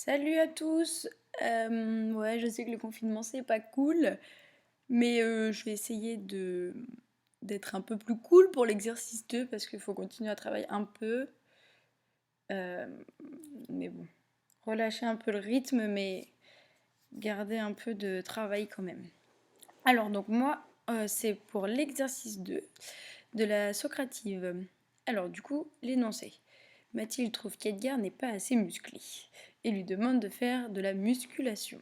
Salut à tous! Ouais, je sais que le confinement c'est pas cool, mais je vais essayer d'être un peu plus cool pour l'exercice 2 parce qu'il faut continuer à travailler un peu. Euh, mais bon, relâcher un peu le rythme, mais garder un peu de travail quand même. Alors, donc moi, c'est pour l'exercice 2 de la Socrative. Alors, du coup, l'énoncé. Mathilde trouve qu'Edgar n'est pas assez musclé et lui demande de faire de la musculation.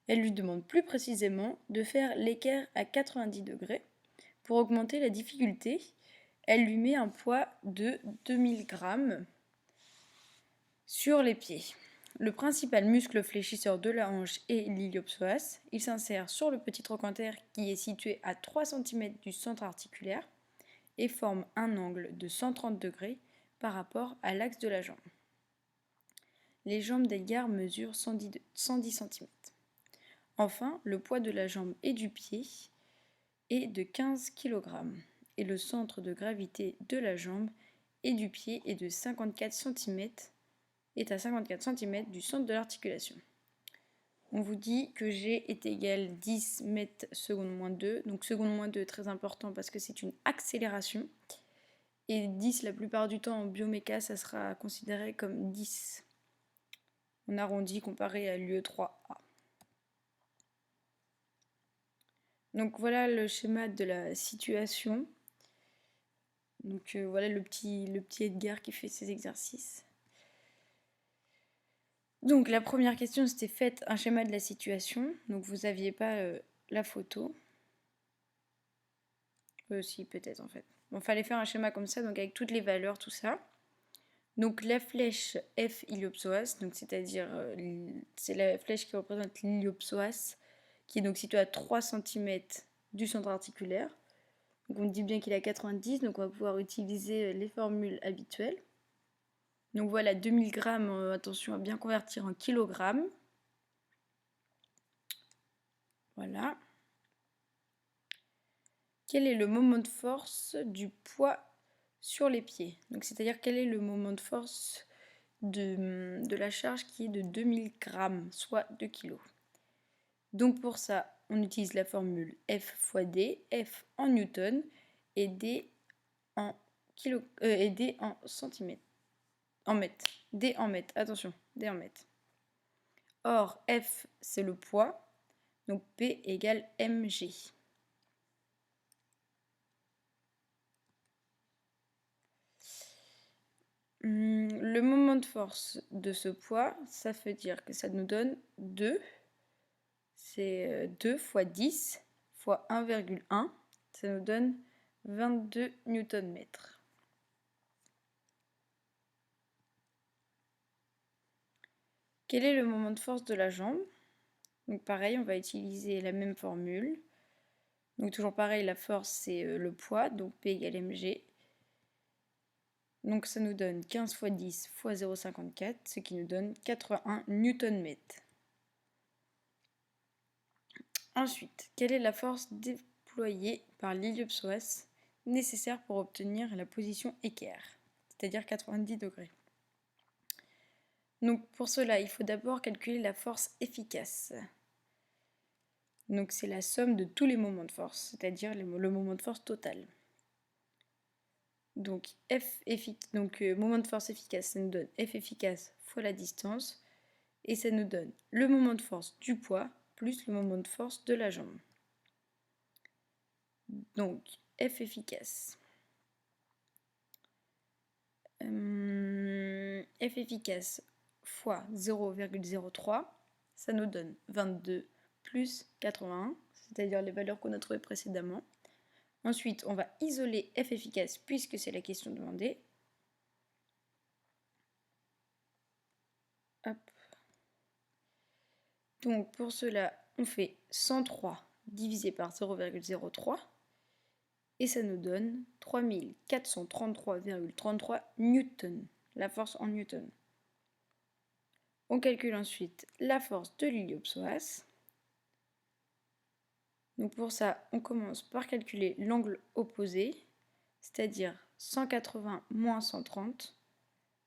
Elle lui demande plus précisément de faire l'équerre à 90 degrés. Pour augmenter la difficulté, elle lui met un poids de 2000 grammes sur les pieds. Le principal muscle fléchisseur de la hanche est l'iliopsoas. Il s'insère sur le petit trochanter qui est situé à 3 cm du centre articulaire et forme un angle de 130 degrés par rapport à l'axe de la jambe. Les jambes d'Edgar mesurent 110 cm. Enfin, le poids de la jambe et du pied est de 15 kg et le centre de gravité de la jambe et du pied est à 54 cm du centre de l'articulation. On vous dit que G est égal 10 mètres seconde moins 2. Donc seconde moins 2 très important parce que c'est une accélération. Et 10 la plupart du temps en bioméca ça sera considéré comme 10. On arrondit comparé à l'UE3A. Donc voilà le schéma de la situation. Donc voilà le petit Edgar qui fait ses exercices. Donc la première question c'était faites un schéma de la situation. Donc vous n'aviez pas la photo. Si peut-être en fait. Bon, fallait faire un schéma comme ça, donc avec toutes les valeurs, tout ça. Donc la flèche F iliopsoas, donc c'est-à-dire c'est la flèche qui représente l'iliopsoas, qui est donc située à 3 cm du centre articulaire. Donc on dit bien qu'il est à 90, donc on va pouvoir utiliser les formules habituelles. Donc voilà, 2000 grammes, attention à bien convertir en kilogrammes. Voilà. Quel est le moment de force du poids sur les pieds? Donc c'est-à-dire quel est le moment de force de la charge qui est de 2000 grammes, soit 2 kg. Donc pour ça, on utilise la formule F fois D, F en newton et D en centimètres. En mètres. D en mètres, attention, D en mètres. Or, F, c'est le poids, donc P égale mg. Le moment de force de ce poids, ça veut dire que ça nous donne 2. C'est 2 fois 10 fois 1,1. Ça nous donne 22 Nm. Quel est le moment de force de la jambe? Donc pareil, on va utiliser la même formule. Donc toujours pareil, la force c'est le poids, donc P égale mg. Donc ça nous donne 15 fois 10 fois 0,54, ce qui nous donne 81 Nm. Ensuite, quelle est la force déployée par l'iliopsoas nécessaire pour obtenir la position équerre, c'est-à-dire 90 degrés? Donc pour cela, il faut d'abord calculer la force efficace. Donc c'est la somme de tous les moments de force, c'est-à-dire le moment de force total. Donc, moment de force efficace, ça nous donne F efficace fois la distance, et ça nous donne le moment de force du poids plus le moment de force de la jambe. Donc, F efficace. F efficace fois 0,03, ça nous donne 22 plus 81, c'est-à-dire les valeurs qu'on a trouvées précédemment. Ensuite, on va isoler F efficace puisque c'est la question demandée. Hop. Donc pour cela, on fait 103 divisé par 0,03 et ça nous donne 3433,33 newtons, la force en newtons. On calcule ensuite la force de l'iliopsoas. Donc pour ça, on commence par calculer l'angle opposé, c'est-à-dire 180 moins 130,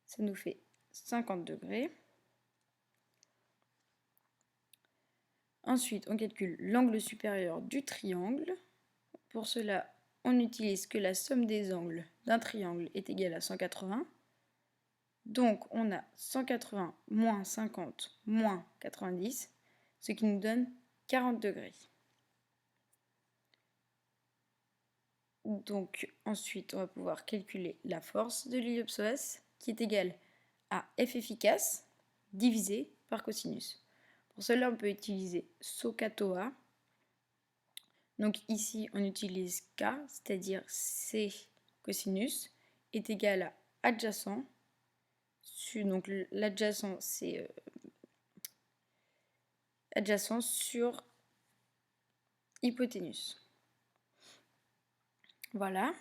ça nous fait 50 degrés. Ensuite, on calcule l'angle supérieur du triangle. Pour cela, on utilise que la somme des angles d'un triangle est égale à 180. Donc, on a 180 moins 50 moins 90, ce qui nous donne 40 degrés. Donc, ensuite, on va pouvoir calculer la force de l'ellipsoïde, qui est égale à F efficace divisé par cosinus. Pour cela, on peut utiliser SOHCAHTOA. Donc ici, on utilise K, c'est-à-dire C cosinus, est égal à adjacent. Donc l'adjacent, c'est adjacent sur hypoténuse. Voilà.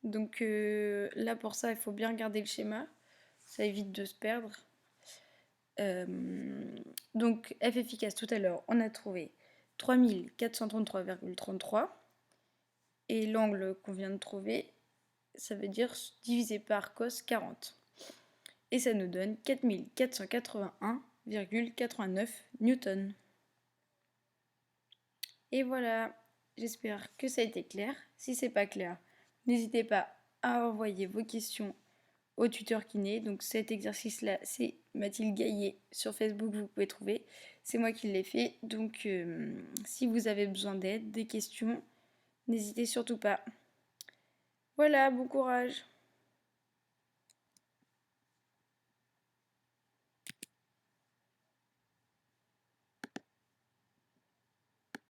Donc là, pour ça, il faut bien regarder le schéma. Ça évite de se perdre. Donc F efficace, tout à l'heure, on a trouvé 3433,33. Et l'angle qu'on vient de trouver, ça veut dire divisé par cos 40. Et ça nous donne 4481,89 newtons. Et voilà, j'espère que ça a été clair. Si c'est pas clair, n'hésitez pas à envoyer vos questions au tuteur kiné. Donc cet exercice-là, c'est Mathilde Gaillet sur Facebook, vous pouvez trouver. C'est moi qui l'ai fait. Donc si vous avez besoin d'aide, des questions, n'hésitez surtout pas. Voilà, bon courage!